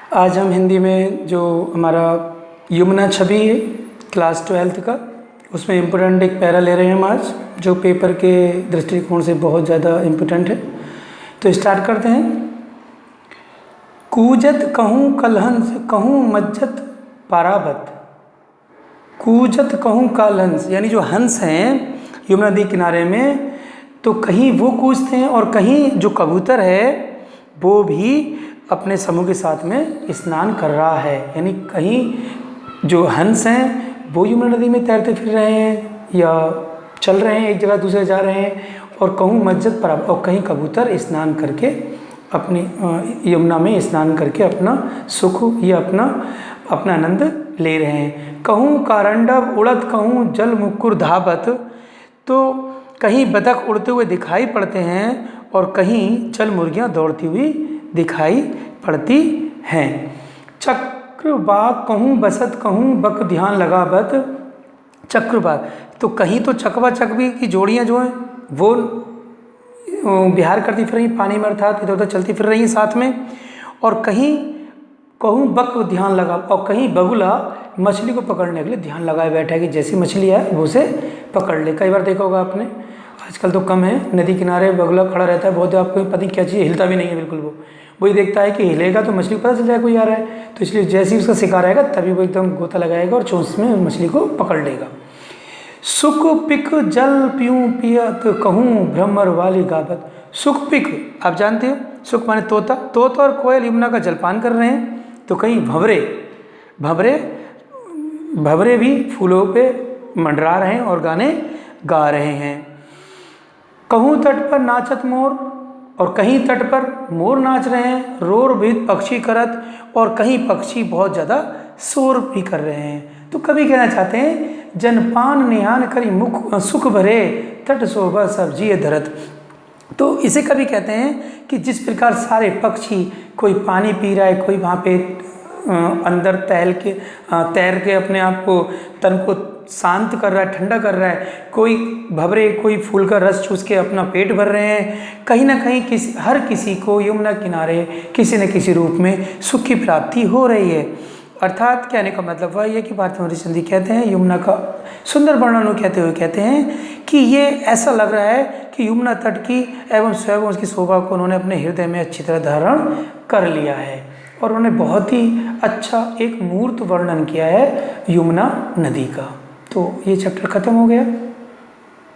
आज हम हिंदी में जो हमारा यमुना छवि है क्लास 12th का, उसमें इम्पोर्टेंट एक पैरा ले रहे हैं हम आज, जो पेपर के दृष्टिकोण से बहुत ज़्यादा इम्पोर्टेंट है। तो स्टार्ट करते हैं। कूजत कहूँ कलहंस कहूँ मज्जत पारावत। कूजत कहूँ कलहंस यानी जो हंस हैं यमुना नदी किनारे में, तो कहीं वो कूजते हैं और कहीं जो कबूतर है वो भी अपने समूह के साथ में स्नान कर रहा है। यानी कहीं जो हंस हैं वो यमुना नदी में तैरते फिर रहे हैं या चल रहे हैं, एक जगह दूसरे जा रहे हैं, और कहूँ मस्जिद पर और कहीं कबूतर स्नान करके अपनी यमुना में स्नान करके अपना सुख या अपना आनंद ले रहे हैं। कहूँ कारंडव उड़त कहूँ जल मुकुर धावत। तो कहीं बतख उड़ते हुए दिखाई पड़ते हैं और कहीं जल मुर्गियाँ दौड़ती हुई दिखाई पड़ती हैं। चक्रबाग कहूँ बसत कहूँ बक ध्यान लगावत। चक्रबाग तो कहीं तो चकवा चकवी की जोड़ियाँ जो हैं वो विहार करती फिर रही पानी में, अर्थात इधर उधर चलती फिर रही साथ में, और कहीं कहूँ बक ध्यान लगा और कहीं बगुला मछली को पकड़ने के लिए ध्यान लगाए बैठा है कि जैसी मछली है वो उसे पकड़ ले। कई बार देखा होगा आपने, आजकल तो कम है, नदी किनारे बगुला खड़ा रहता है, बहुत आपको पता नहीं क्या चीज़, हिलता भी नहीं है बिल्कुल। वो वही देखता है कि हिलेगा तो मछली को पता चल जाएगा कोई आ रहा है, तो इसलिए जैसे ही उसका शिकार आएगा तभी वो एकदम गोता लगाएगा और चोंच में मछली को पकड़ लेगा। सुख पिक जल पीऊँ पियत कहूँ भ्रमर वाली गावत। सुख पिक आप जानते हो, सुख माने तोता, तोता और कोयल यमुना का जलपान कर रहे हैं, तो कहीं भंवरे भी फूलों पे मंडरा रहे हैं और गाने गा रहे हैं। कहूँ तट पर नाचत मोर और कहीं तट पर मोर नाच रहे हैं, रोर भी पक्षी करत, और कहीं पक्षी बहुत ज़्यादा शोर भी कर रहे हैं। तो कभी कहना चाहते हैं जनपान निहान करी मुख सुख भरे तट शोभा सब्जी धरत। तो इसे कभी कहते हैं कि जिस प्रकार सारे पक्षी, कोई पानी पी रहा है, कोई वहाँ पे अंदर तैर के अपने आप को तन को शांत कर रहा है, ठंडा कर रहा है, कोई भंवरे कोई फूल का रस चूस के अपना पेट भर रहे हैं, कहीं ना कहीं हर किसी को यमुना किनारे किसी न किसी रूप में सुख की प्राप्ति हो रही है। अर्थात कहने का मतलब वह ये कि भारतेंदु हरिश्चंद्र जी कहते हैं, यमुना का सुंदर वर्णन कहते हुए कहते हैं कि ये ऐसा लग रहा है कि यमुना तट की एवं स्वयं उसकी शोभा को उन्होंने अपने हृदय में अच्छी तरह धारण कर लिया है, और उन्होंने बहुत ही अच्छा एक मूर्त वर्णन किया है यमुना नदी का। तो ये चैप्टर खत्म हो गया।